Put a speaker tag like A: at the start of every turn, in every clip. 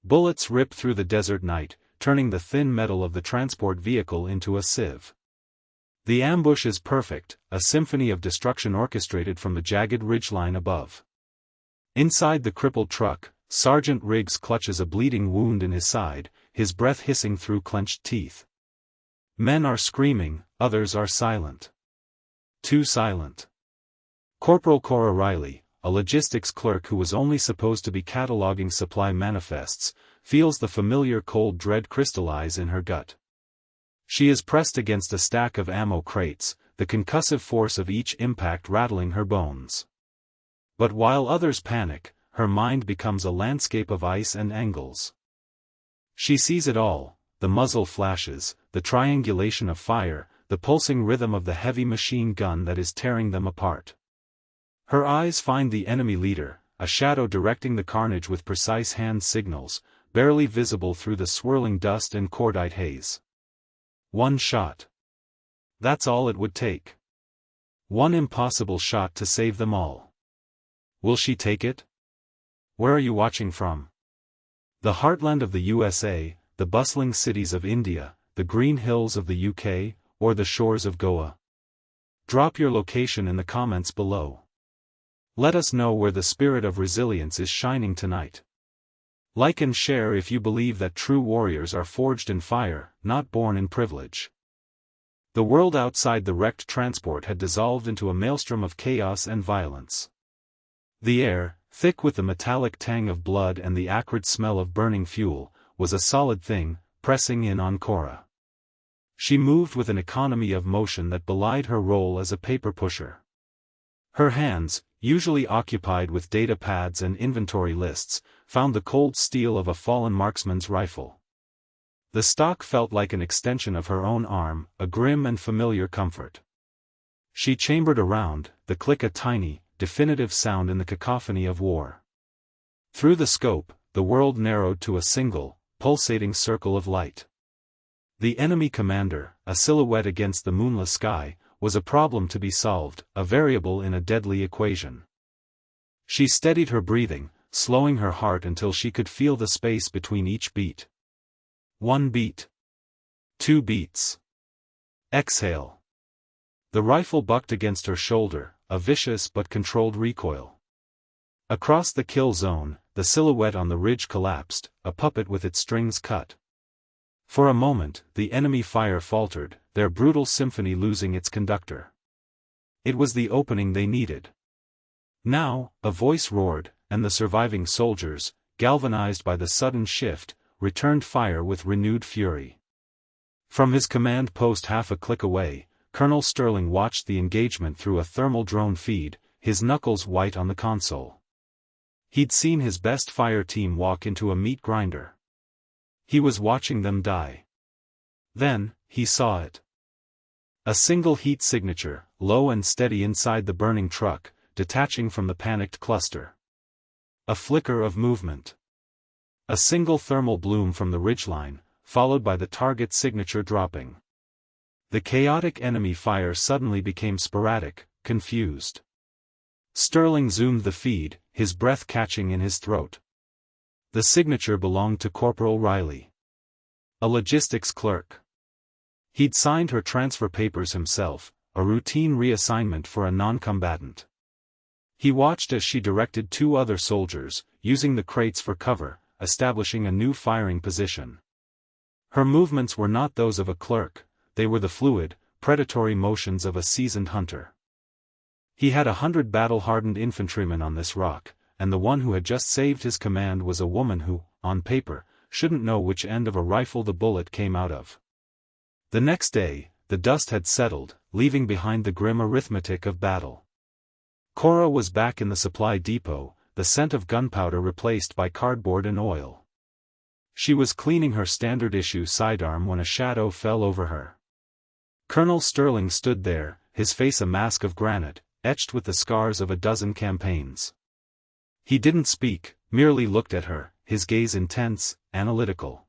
A: Bullets rip through the desert night, turning the thin metal of the transport vehicle into a sieve. The ambush is perfect, a symphony of destruction orchestrated from the jagged ridgeline above. Inside the crippled truck, Sergeant Riggs clutches a bleeding wound in his side, his breath hissing through clenched teeth. Men are screaming, others are silent. Too silent. Corporal Cora Riley, a logistics clerk who was only supposed to be cataloging supply manifests, feels the familiar cold dread crystallize in her gut. She is pressed against a stack of ammo crates, the concussive force of each impact rattling her bones. But while others panic, her mind becomes a landscape of ice and angles. She sees it all, the muzzle flashes, the triangulation of fire, the pulsing rhythm of the heavy machine gun that is tearing them apart. Her eyes find the enemy leader, a shadow directing the carnage with precise hand signals, barely visible through the swirling dust and cordite haze. One shot. That's all it would take. One impossible shot to save them all. Will she take it? Where are you watching from? The heartland of the USA, the bustling cities of India, the green hills of the UK, or the shores of Goa? Drop your location in the comments below. Let us know where the spirit of resilience is shining tonight. Like and share if you believe that true warriors are forged in fire, not born in privilege. The world outside the wrecked transport had dissolved into a maelstrom of chaos and violence. The air, thick with the metallic tang of blood and the acrid smell of burning fuel, was a solid thing, pressing in on Cora. She moved with an economy of motion that belied her role as a paper pusher. Her hands, usually occupied with data pads and inventory lists, found the cold steel of a fallen marksman's rifle. The stock felt like an extension of her own arm, a grim and familiar comfort. She chambered around, the click a tiny, definitive sound in the cacophony of war. Through the scope, the world narrowed to a single, pulsating circle of light. The enemy commander, a silhouette against the moonless sky, was a problem to be solved, a variable in a deadly equation. She steadied her breathing, slowing her heart until she could feel the space between each beat. 1 beat. 2 beats. Exhale. The rifle bucked against her shoulder, a vicious but controlled recoil. Across the kill zone, the silhouette on the ridge collapsed, a puppet with its strings cut. For a moment, the enemy fire faltered, their brutal symphony losing its conductor. It was the opening they needed. Now, a voice roared, and the surviving soldiers, galvanized by the sudden shift, returned fire with renewed fury. From his command post half a click away, Colonel Sterling watched the engagement through a thermal drone feed, his knuckles white on the console. He'd seen his best fire team walk into a meat grinder. He was watching them die. Then, he saw it. A single heat signature, low and steady inside the burning truck, detaching from the panicked cluster. A flicker of movement. A single thermal bloom from the ridgeline, followed by the target signature dropping. The chaotic enemy fire suddenly became sporadic, confused. Sterling zoomed the feed, his breath catching in his throat. The signature belonged to Corporal Riley. A logistics clerk. He'd signed her transfer papers himself, a routine reassignment for a non-combatant. He watched as she directed 2 other soldiers, using the crates for cover, establishing a new firing position. Her movements were not those of a clerk, they were the fluid, predatory motions of a seasoned hunter. He had 100 battle-hardened infantrymen on this rock, and the one who had just saved his command was a woman who, on paper, shouldn't know which end of a rifle the bullet came out of. The next day, the dust had settled, leaving behind the grim arithmetic of battle. Cora was back in the supply depot, the scent of gunpowder replaced by cardboard and oil. She was cleaning her standard-issue sidearm when a shadow fell over her. Colonel Sterling stood there, his face a mask of granite, etched with the scars of a dozen campaigns. He didn't speak, merely looked at her, his gaze intense, analytical.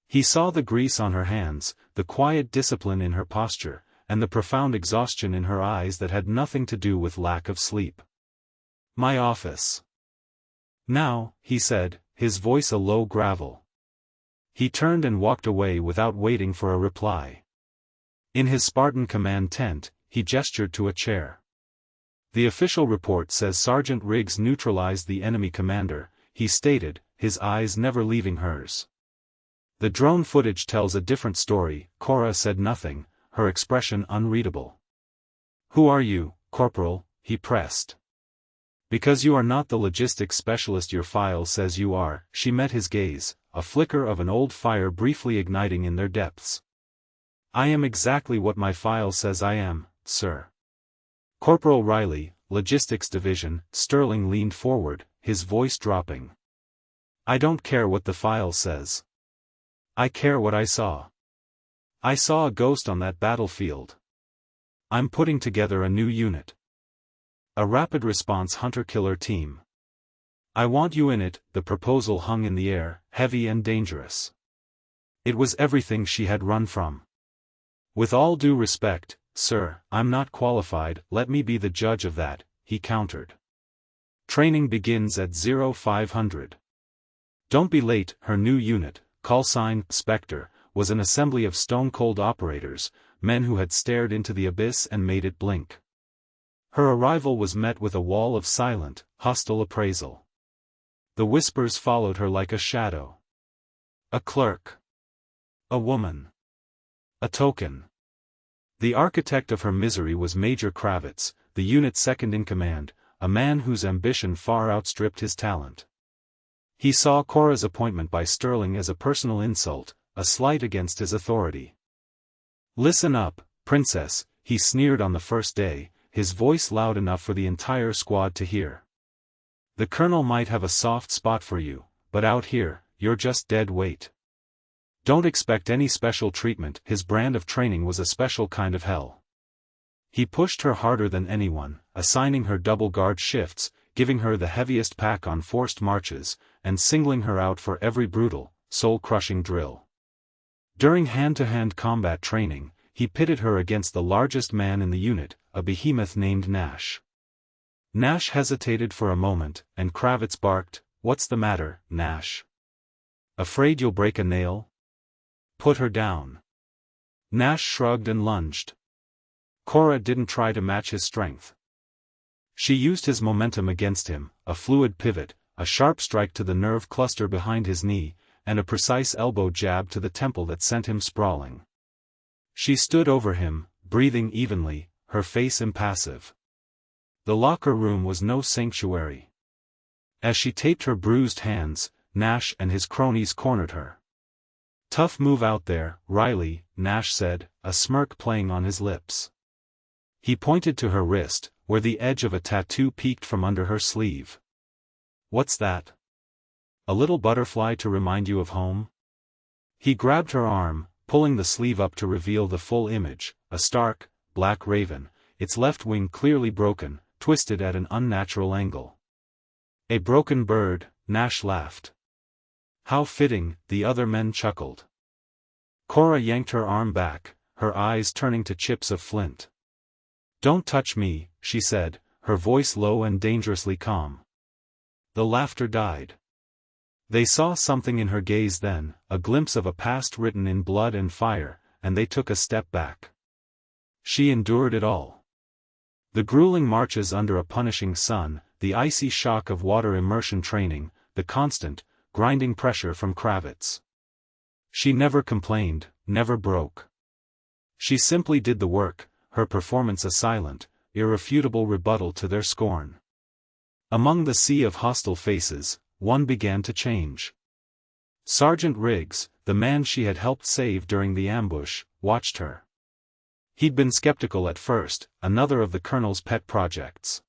A: He saw the grease on her hands, the quiet discipline in her posture, and the profound exhaustion in her eyes that had nothing to do with lack of sleep. "My office." "Now," he said, his voice a low gravel. He turned and walked away without waiting for a reply. In his Spartan command tent, he gestured to a chair. "The official report says Sergeant Riggs neutralized the enemy commander," he stated, his eyes never leaving hers. "The drone footage tells a different story." Cora said nothing, her expression unreadable. "Who are you, Corporal?" he pressed. "Because you are not the logistics specialist your file says you are." She met his gaze, a flicker of an old fire briefly igniting in their depths. "I am exactly what my file says I am, sir." "Corporal Riley, Logistics Division." Sterling leaned forward, his voice dropping. "I don't care what the file says. I care what I saw. I saw a ghost on that battlefield. I'm putting together a new unit. A rapid response hunter-killer team. I want you in it." The proposal hung in the air, heavy and dangerous. It was everything she had run from. "With all due respect, sir, I'm not qualified." "Let me be the judge of that," he countered. "Training begins at 0500. Don't be late." Her new unit, callsign Spectre, was an assembly of stone-cold operators, men who had stared into the abyss and made it blink. Her arrival was met with a wall of silent, hostile appraisal. The whispers followed her like a shadow. A clerk. A woman. A token. The architect of her misery was Major Kravitz, the unit's second in command, a man whose ambition far outstripped his talent. He saw Cora's appointment by Sterling as a personal insult, a slight against his authority. "Listen up, Princess," he sneered on the first day, his voice loud enough for the entire squad to hear. "The colonel might have a soft spot for you, but out here, you're just dead weight. Don't expect any special treatment." His brand of training was a special kind of hell. He pushed her harder than anyone, assigning her double guard shifts, giving her the heaviest pack on forced marches, and singling her out for every brutal, soul-crushing drill. During hand-to-hand combat training, he pitted her against the largest man in the unit, a behemoth named Nash. Nash hesitated for a moment, and Kravitz barked, "What's the matter, Nash? Afraid you'll break a nail? Put her down." Nash shrugged and lunged. Cora didn't try to match his strength. She used his momentum against him, a fluid pivot, a sharp strike to the nerve cluster behind his knee, and a precise elbow jab to the temple that sent him sprawling. She stood over him, breathing evenly, her face impassive. The locker room was no sanctuary. As she taped her bruised hands, Nash and his cronies cornered her. "Tough move out there, Riley," Nash said, a smirk playing on his lips. He pointed to her wrist, where the edge of a tattoo peeked from under her sleeve. "What's that? A little butterfly to remind you of home?" He grabbed her arm, pulling the sleeve up to reveal the full image, a stark, black raven, its left wing clearly broken, twisted at an unnatural angle. "A broken bird," Nash laughed. "How fitting," the other men chuckled. Cora yanked her arm back, her eyes turning to chips of flint. "Don't touch me," she said, her voice low and dangerously calm. The laughter died. They saw something in her gaze then, a glimpse of a past written in blood and fire, and they took a step back. She endured it all. The grueling marches under a punishing sun, the icy shock of water immersion training, the constant, grinding pressure from Kravitz. She never complained, never broke. She simply did the work, her performance a silent, irrefutable rebuttal to their scorn. Among the sea of hostile faces, one began to change. Sergeant Riggs, the man she had helped save during the ambush, watched her. He'd been skeptical at first, another of the colonel's pet projects.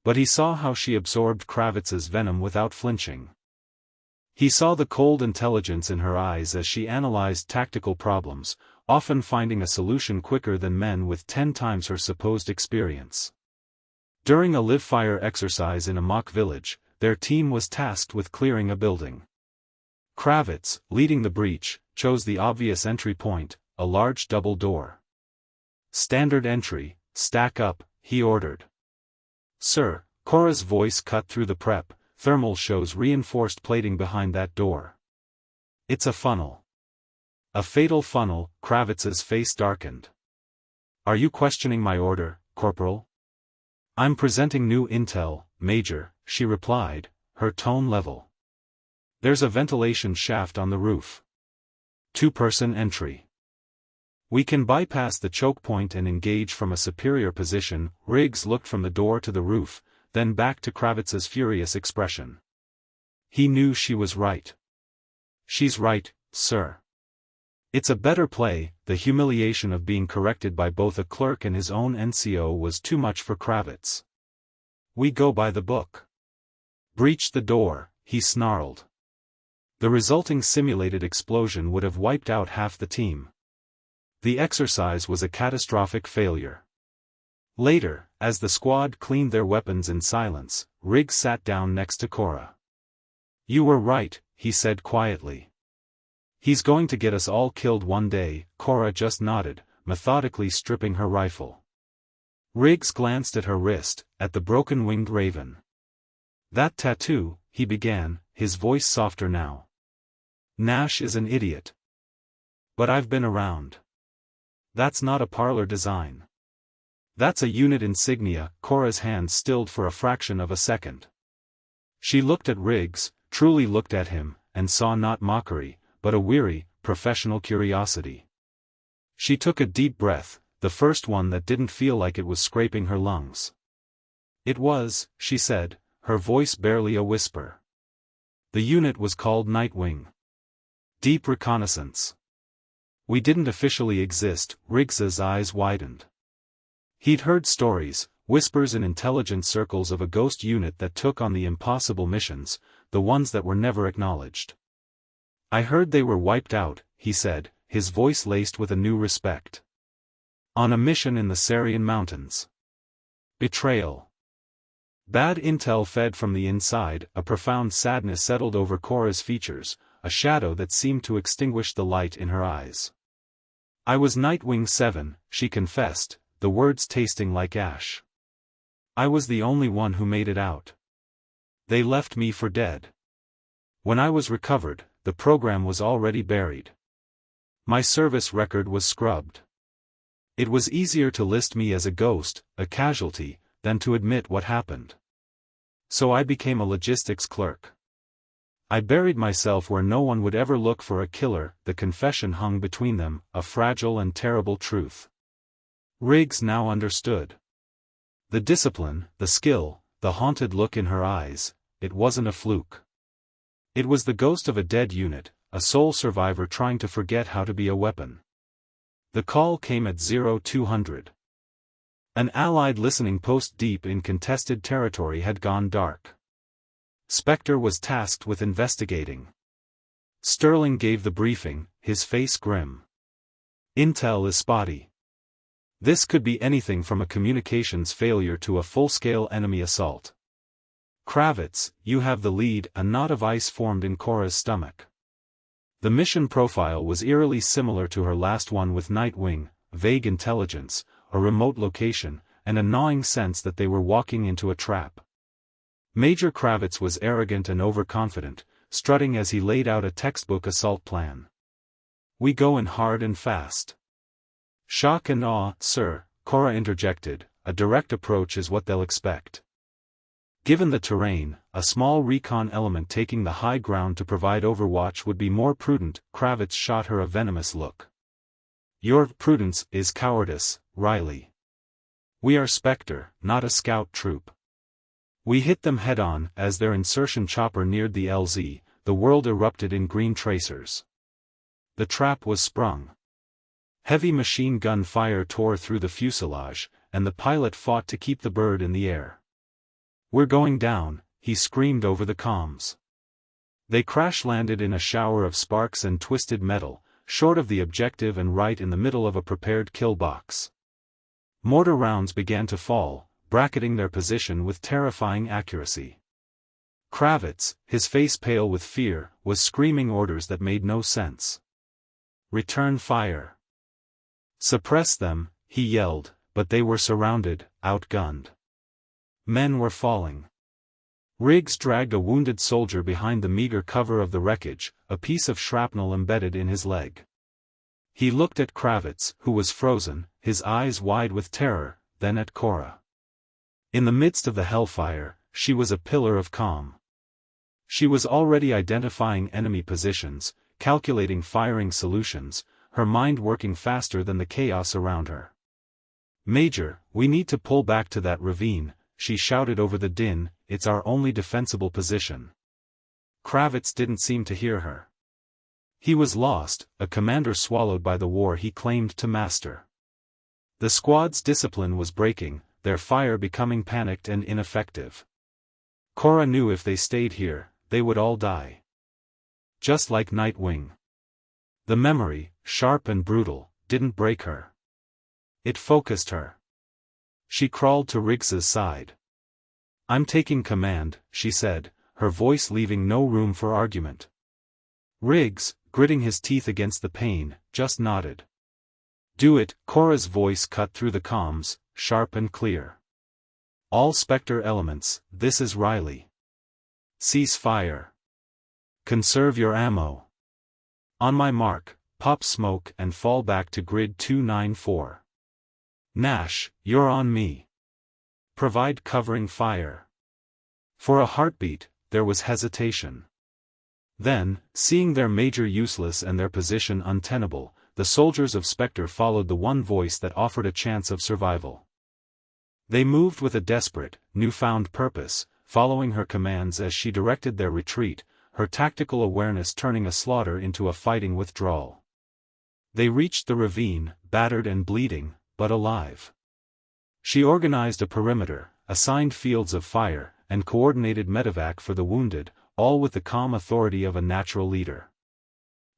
A: But he saw how she absorbed Kravitz's venom without flinching. He saw the cold intelligence in her eyes as she analyzed tactical problems, often finding a solution quicker than men with 10 times her supposed experience. During a live-fire exercise in a mock village, their team was tasked with clearing a building. Kravitz, leading the breach, chose the obvious entry point, a large double door. "Standard entry, stack up," he ordered. "Sir," Cora's voice cut through the prep, Thermal shows reinforced plating behind that door. It's a funnel. A fatal funnel. Kravitz's face darkened. Are you questioning my order, Corporal? I'm presenting new intel, Major, she replied, her tone level. There's a ventilation shaft on the roof. Two-person entry. We can bypass the choke point and engage from a superior position. Riggs looked from the door to the roof, then back to Kravitz's furious expression. He knew she was right. She's right, sir. It's a better play. The humiliation of being corrected by both a clerk and his own NCO was too much for Kravitz. We go by the book. Breach the door, he snarled. The resulting simulated explosion would have wiped out half the team. The exercise was a catastrophic failure. Later, as the squad cleaned their weapons in silence, Riggs sat down next to Cora. You were right, he said quietly. He's going to get us all killed one day. Cora just nodded, methodically stripping her rifle. Riggs glanced at her wrist, at the broken-winged raven. That tattoo, he began, his voice softer now. Nash is an idiot. But I've been around. That's not a parlor design. That's a unit insignia. Cora's hand stilled for a fraction of a second. She looked at Riggs, truly looked at him, and saw not mockery, but a weary, professional curiosity. She took a deep breath, the first one that didn't feel like it was scraping her lungs. It was, she said, her voice barely a whisper. The unit was called Nightwing. Deep Reconnaissance. We didn't officially exist. Riggs's eyes widened. He'd heard stories, whispers in intelligence circles of a ghost unit that took on the impossible missions, the ones that were never acknowledged. I heard they were wiped out, he said, his voice laced with a new respect. On a mission in the Syrian mountains. Betrayal. Bad intel fed from the inside. A profound sadness settled over Cora's features, a shadow that seemed to extinguish the light in her eyes. I was Nightwing 7, she confessed, the words tasting like ash. I was the only one who made it out. They left me for dead. When I was recovered, the program was already buried. My service record was scrubbed. It was easier to list me as a ghost, a casualty, than to admit what happened. So I became a logistics clerk. I buried myself where no one would ever look for a killer. The confession hung between them, a fragile and terrible truth. Riggs now understood. The discipline, the skill, the haunted look in her eyes, it wasn't a fluke. It was the ghost of a dead unit, a sole survivor trying to forget how to be a weapon. The call came at 0200. An Allied listening post deep in contested territory had gone dark. Spectre was tasked with investigating. Sterling gave the briefing, his face grim. Intel is spotty. This could be anything from a communications failure to a full-scale enemy assault. Kravitz, you have the lead. A knot of ice formed in Cora's stomach. The mission profile was eerily similar to her last one with Nightwing, vague intelligence, a remote location, and a gnawing sense that they were walking into a trap. Major Kravitz was arrogant and overconfident, strutting as he laid out a textbook assault plan. We go in hard and fast. Shock and awe, sir, Cora interjected, a direct approach is what they'll expect. Given the terrain, a small recon element taking the high ground to provide overwatch would be more prudent. Kravitz shot her a venomous look. Your prudence is cowardice, Riley. We are Spectre, not a scout troop. We hit them head-on. As their insertion chopper neared the LZ, the world erupted in green tracers. The trap was sprung. Heavy machine gun fire tore through the fuselage, and the pilot fought to keep the bird in the air. We're going down, he screamed over the comms. They crash-landed in a shower of sparks and twisted metal, short of the objective and right in the middle of a prepared kill box. Mortar rounds began to fall, bracketing their position with terrifying accuracy. Kravitz, his face pale with fear, was screaming orders that made no sense. Return fire. Suppress them, he yelled, but they were surrounded, outgunned. Men were falling. Riggs dragged a wounded soldier behind the meager cover of the wreckage, a piece of shrapnel embedded in his leg. He looked at Kravitz, who was frozen, his eyes wide with terror, then at Cora. In the midst of the hellfire, she was a pillar of calm. She was already identifying enemy positions, calculating firing solutions, her mind working faster than the chaos around her. "Major, we need to pull back to that ravine," she shouted over the din, "it's our only defensible position." Kravitz didn't seem to hear her. He was lost, a commander swallowed by the war he claimed to master. The squad's discipline was breaking, their fire becoming panicked and ineffective. Cora knew if they stayed here, they would all die. Just like Nightwing. The memory, sharp and brutal, didn't break her. It focused her. She crawled to Riggs's side. "I'm taking command," she said, her voice leaving no room for argument. Riggs, gritting his teeth against the pain, just nodded. "Do it," Cora's voice cut through the comms, sharp and clear. "All Spectre elements, this is Riley. Cease fire. Conserve your ammo. On my mark, pop smoke and fall back to grid 294. Nash, you're on me. Provide covering fire." For a heartbeat, there was hesitation. Then, seeing their major useless and their position untenable, the soldiers of Spectre followed the one voice that offered a chance of survival. They moved with a desperate, newfound purpose, following her commands as she directed their retreat, her tactical awareness turning a slaughter into a fighting withdrawal. They reached the ravine, battered and bleeding, but alive. She organized a perimeter, assigned fields of fire, and coordinated medevac for the wounded, all with the calm authority of a natural leader.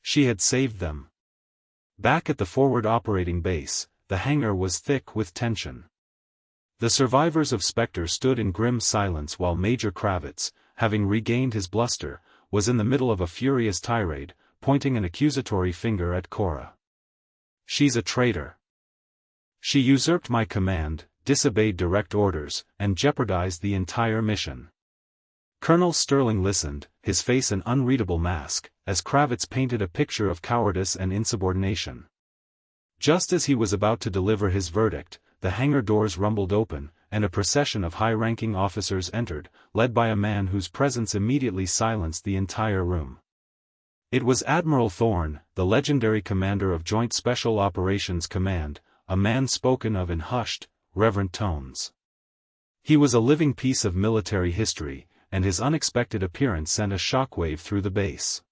A: She had saved them. Back at the forward operating base, the hangar was thick with tension. The survivors of Spectre stood in grim silence while Major Kravitz, having regained his bluster, was in the middle of a furious tirade, pointing an accusatory finger at Cora. "She's a traitor. She usurped my command, disobeyed direct orders, and jeopardized the entire mission." Colonel Sterling listened, his face an unreadable mask, as Kravitz painted a picture of cowardice and insubordination. Just as he was about to deliver his verdict, the hangar doors rumbled open, and a procession of high-ranking officers entered, led by a man whose presence immediately silenced the entire room. It was Admiral Thorne, the legendary commander of Joint Special Operations Command, a man spoken of in hushed, reverent tones. He was a living piece of military history, and his unexpected appearance sent a shockwave through the base.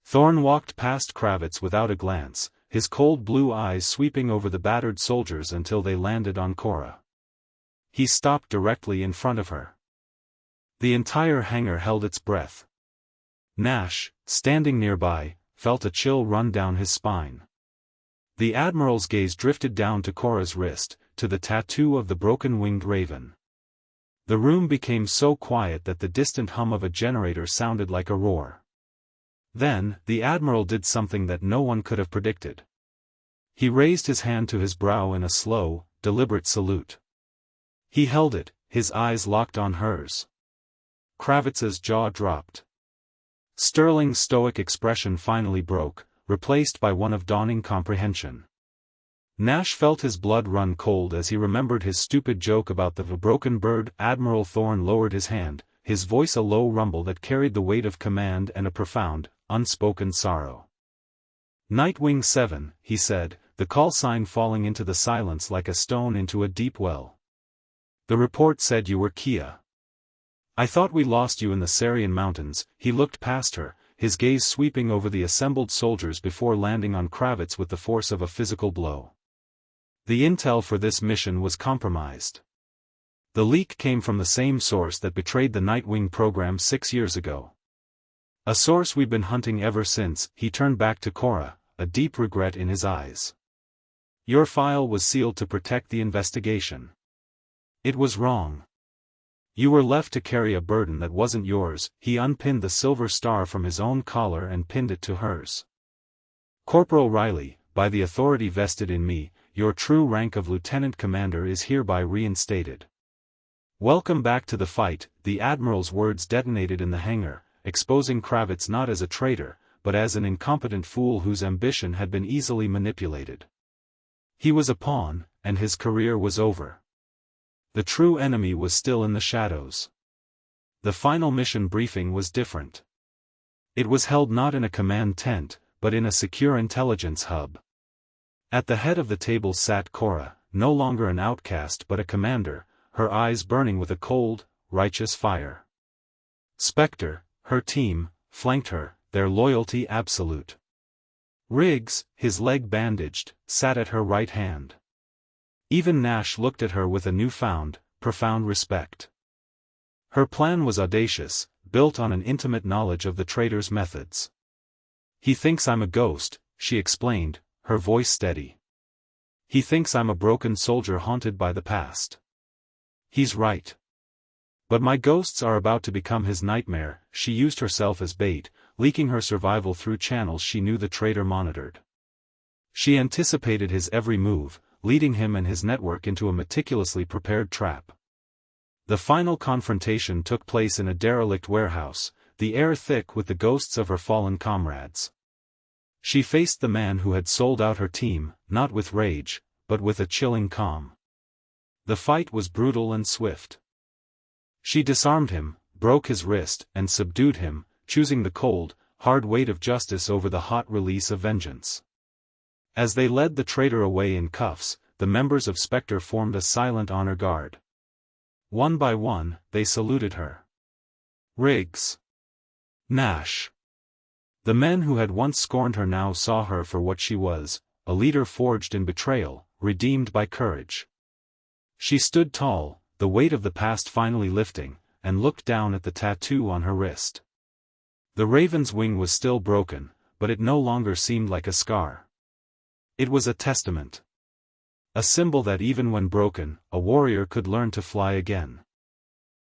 A: Thorne walked past Kravitz without a glance, his cold blue eyes sweeping over the battered soldiers until they landed on Cora. He stopped directly in front of her. The entire hangar held its breath. Nash, standing nearby, felt a chill run down his spine. The Admiral's gaze drifted down to Cora's wrist, to the tattoo of the broken-winged raven. The room became so quiet that the distant hum of a generator sounded like a roar. Then, the Admiral did something that no one could have predicted. He raised his hand to his brow in a slow, deliberate salute. He held it, his eyes locked on hers. Kravitz's jaw dropped. Sterling's stoic expression finally broke, replaced by one of dawning comprehension. Nash felt his blood run cold as he remembered his stupid joke about the broken bird. Admiral Thorne lowered his hand, his voice a low rumble that carried the weight of command and a profound, unspoken sorrow. "Nightwing 7, he said, the call sign falling into the silence like a stone into a deep well. "The report said you were Kia. I thought we lost you in the Sarian Mountains." He looked past her, his gaze sweeping over the assembled soldiers before landing on Kravitz with the force of a physical blow. The intel for this mission was compromised. The leak came from the same source that betrayed the Nightwing program 6 years ago. A source we've been hunting ever since. He turned back to Cora, a deep regret in his eyes. "Your file was sealed to protect the investigation. It was wrong. You were left to carry a burden that wasn't yours." He unpinned the silver star from his own collar and pinned it to hers. "Corporal Riley, by the authority vested in me, your true rank of lieutenant commander is hereby reinstated. Welcome back to the fight. The Admiral's words detonated in the hangar, exposing Kravitz not as a traitor, but as an incompetent fool whose ambition had been easily manipulated. He was a pawn, and his career was over. The true enemy was still in the shadows. The final mission briefing was different. It was held not in a command tent, but in a secure intelligence hub. At the head of the table sat Cora, no longer an outcast but a commander, her eyes burning with a cold, righteous fire. Spectre, her team, flanked her, their loyalty absolute. Riggs, his leg bandaged, sat at her right hand. Even Nash looked at her with a newfound, profound respect. Her plan was audacious, built on an intimate knowledge of the traitor's methods. "He thinks I'm a ghost," she explained, her voice steady. "He thinks I'm a broken soldier haunted by the past. He's right. But my ghosts are about to become his nightmare." She used herself as bait, leaking her survival through channels she knew the traitor monitored. She anticipated his every move, leading him and his network into a meticulously prepared trap. The final confrontation took place in a derelict warehouse, the air thick with the ghosts of her fallen comrades. She faced the man who had sold out her team, not with rage, but with a chilling calm. The fight was brutal and swift. She disarmed him, broke his wrist, and subdued him, choosing the cold, hard weight of justice over the hot release of vengeance. As they led the traitor away in cuffs, the members of Spectre formed a silent honor guard. One by one, they saluted her. Riggs. Nash. The men who had once scorned her now saw her for what she was, a leader forged in betrayal, redeemed by courage. She stood tall, the weight of the past finally lifting, and looked down at the tattoo on her wrist. The raven's wing was still broken, but it no longer seemed like a scar. It was a testament. A symbol that even when broken, a warrior could learn to fly again.